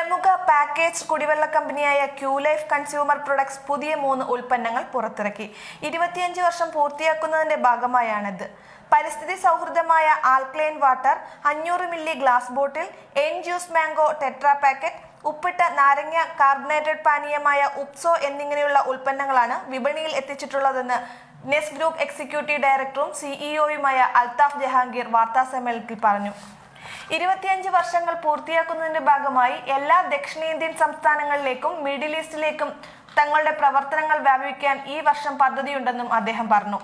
പ്രമുഖ പാക്കേജ് കുടിവെള്ള കമ്പനിയായ ക്യൂലൈഫ് കൺസ്യൂമർ പ്രൊഡക്ട്സ് പുതിയ 3 ഉൽപ്പന്നങ്ങൾ പുറത്തിറക്കി. 25 വർഷം പൂർത്തിയാക്കുന്നതിന്റെ ഭാഗമായാണിത്. പരിസ്ഥിതി സൗഹൃദമായ alkaline water, 500 milli glass bottle, juice mango tetra packet, ഉപ്പിട്ട നാരങ്ങ കാർബണേറ്റഡ് പാനീയമായ ഉപ്സോ എന്നിങ്ങനെയുള്ള ഉൽപ്പന്നങ്ങളാണ് വിപണിയിൽ എത്തിച്ചിട്ടുള്ളതെന്ന് നെസ് ഗ്രൂപ്പ് എക്സിക്യൂട്ടീവ് ഡയറക്ടറും സിഇഒയുമായ അൽത്താഫ് ജഹാംഗീർ വാർത്താസമ്മേളനത്തിൽ പറഞ്ഞു. 25 വർഷങ്ങൾ പൂർത്തിയാക്കുന്നതിന്റെ ഭാഗമായി എല്ലാ ദക്ഷിണേന്ത്യൻ സംസ്ഥാനങ്ങളിലേക്കും മിഡിൽ ഈസ്റ്റിലേക്കും തങ്ങളുടെ പ്രവർത്തനങ്ങൾ വ്യാപിപ്പിക്കാൻ ഈ വർഷം പദ്ധതിയുണ്ടെന്നും അദ്ദേഹം പറഞ്ഞു.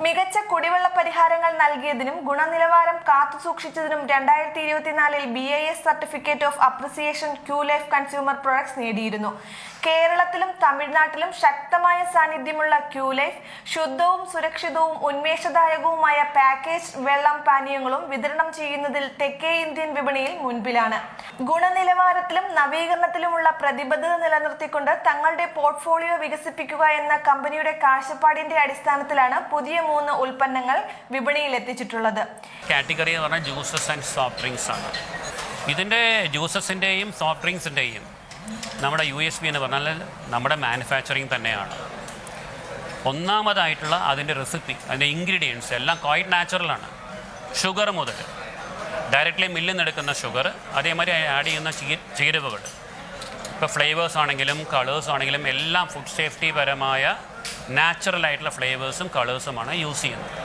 മികച്ച കുടിവെള്ള പരിഹാരങ്ങൾ നൽകിയതിനും ഗുണനിലവാരം കാത്തുസൂക്ഷിച്ചതിനും 2024 BIS certificate of appreciation Qlife consumer products നേടിയിരുന്നു. കേരളത്തിലും തമിഴ്നാട്ടിലും ശക്തമായ സാന്നിധ്യമുള്ള ക്യൂലൈഫ് ശുദ്ധവും സുരക്ഷിതവും ഉന്മേഷദായകവുമായ പാക്കേജ് വെള്ളം പാനീയങ്ങളും വിതരണം ചെയ്യുന്നതിൽ തെക്കേ ഇന്ത്യൻ വിപണിയിൽ മുൻപിലാണ്. ഗുണനിലവാരത്തിലും നവീകരണത്തിലുമുള്ള പ്രതിബദ്ധത നിലനിർത്തിക്കൊണ്ട് തങ്ങളുടെ പോർട്ട്ഫോളിയോ വികസിപ്പിക്കുക എന്ന കമ്പനിയുടെ കാഴ്ചപ്പാടിന്റെ അടിസ്ഥാനത്തിലാണ് പുതിയ 3 ഉൽപ്പന്നങ്ങൾ വിപണിയിൽ എത്തിച്ചിട്ടുള്ളത്. കാറ്റഗറി എന്ന് പറഞ്ഞാൽ ജ്യൂസസ് ആൻഡ് സോഫ്റ്റ് ഡ്രിങ്ക്സ് ആണ്. ഇതിൻ്റെ ജ്യൂസസിൻ്റെയും സോഫ്റ്റ് ഡ്രിങ്ക്സിൻ്റെയും നമ്മുടെ USP എന്ന് പറഞ്ഞാൽ നമ്മുടെ മാനുഫാക്ചറിങ് തന്നെയാണ്. ഒന്നാമതായിട്ടുള്ള അതിൻ്റെ റെസിപ്പി, അതിൻ്റെ ഇൻഗ്രീഡിയൻസ് എല്ലാം ക്വൈറ്റ് നാച്ചുറലാണ്. ഷുഗർ മുതൽ ഡയറക്റ്റ്ലി മില്ലിൽ നിന്ന് എടുക്കുന്ന ഷുഗർ, അതേമാതിരി ആഡ് ചെയ്യുന്ന ചേരുവകൾ, ഇപ്പോൾ ഫ്ലേവേഴ്സ് ആണെങ്കിലും കളേഴ്സ് ആണെങ്കിലും എല്ലാം ഫുഡ് സേഫ്റ്റി പരമായ നാച്ചുറലായിട്ടുള്ള ഫ്ലേവേഴ്സും കളേഴ്സുമാണ് യൂസ് ചെയ്യുന്നത്.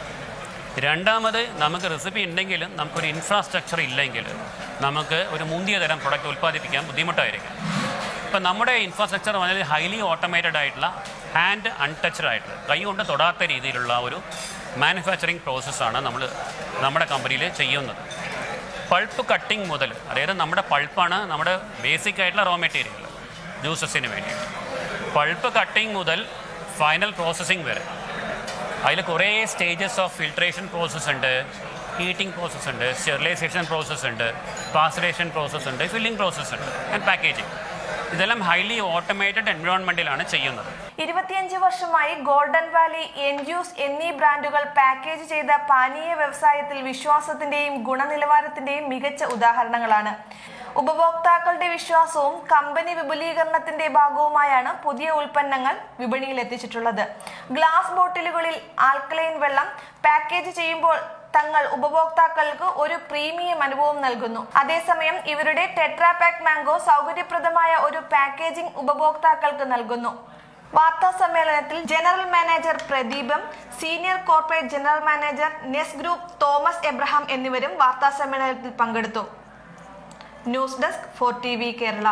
രണ്ടാമത്, നമുക്ക് റെസിപ്പി ഉണ്ടെങ്കിലും നമുക്കൊരു ഇൻഫ്രാസ്ട്രക്ചർ ഇല്ലെങ്കിൽ നമുക്ക് ഒരു മുന്തിയ തരം പ്രൊഡക്റ്റ് ഉൽപ്പാദിപ്പിക്കാൻ ബുദ്ധിമുട്ടായിരിക്കും. ഇപ്പം നമ്മുടെ ഇൻഫ്രാസ്ട്രക്ചർ വളരെ ഹൈലി ഓട്ടോമേറ്റഡ് ആയിട്ടുള്ള, ഹാൻഡ് അൺടച്ച്ഡ് ആയിട്ടുള്ള, കൈ കൊണ്ട് തൊടാത്ത രീതിയിലുള്ള ഒരു മാനുഫാക്ചറിങ് പ്രോസസ്സാണ് നമ്മുടെ കമ്പനിയിൽ ചെയ്യുന്നത്. പൾപ്പ് കട്ടിങ് മുതൽ, അതായത് നമ്മുടെ പൾപ്പാണ് നമ്മുടെ ബേസിക് ആയിട്ടുള്ള റോ മെറ്റീരിയൽ ജ്യൂസസിന് വേണ്ടി. പൾപ്പ് കട്ടിങ് മുതൽ ഫൈനൽ പ്രോസസ്സിങ് വരെ അതിൽ കുറേ സ്റ്റേജസ് ഓഫ് ഫിൽട്രേഷൻ പ്രോസസ്സ് ഉണ്ട്, ഹീറ്റിംഗ് പ്രോസസ്സ് ഉണ്ട്, സ്റ്റെറിലൈസേഷൻ പ്രോസസ്സ് ഉണ്ട്, പാസ്റ്ററേഷൻ പ്രോസസ്സ് ഉണ്ട്, ഫില്ലിംഗ് പ്രോസസ്സ് ഉണ്ട്, ആൻഡ് പാക്കേജിങ്. ഇതെല്ലാം ഹൈലി ഓട്ടോമേറ്റഡ് എൻവയോൺമെൻറ്റിലാണ് ചെയ്യുന്നത്. 25 വർഷമായി ഗോൾഡൻ വാലി, ജ്യൂസ് എന്നീ ബ്രാൻഡുകൾ പാക്കേജ് ചെയ്ത പാനീയ വ്യവസായത്തിൽ വിശ്വാസത്തിന്റെയും ഗുണനിലവാരത്തിന്റെയും മികച്ച ഉദാഹരണങ്ങളാണ്. ഉപഭോക്താക്കളുടെ വിശ്വാസവും കമ്പനി വിപുലീകരണത്തിന്റെ ഭാഗവുമായാണ് പുതിയ ഉൽപ്പന്നങ്ങൾ വിപണിയിൽ എത്തിച്ചിട്ടുള്ളത്. ഗ്ലാസ് ബോട്ടിലുകളിൽ ആൽക്കലൈൻ വെള്ളം പാക്കേജ് ചെയ്യുമ്പോൾ തങ്ങൾ ഉപഭോക്താക്കൾക്ക് ഒരു പ്രീമിയം അനുഭവം നൽകുന്നു. അതേസമയം ഇവരുടെ ടെട്രാ പാക്ക് മാംഗോ സൗകര്യപ്രദമായ ഒരു പാക്കേജിംഗ് ഉപഭോക്താക്കൾക്ക് നൽകുന്നു. വാർത്താ സമ്മേളനത്തിൽ general manager Pradeepam, senior corporate general manager Ness group Thomas Abraham എന്നിവരും വാർത്താ സമ്മേളനത്തിൽ പങ്കെടുത്തു. News desk 4TV Kerala.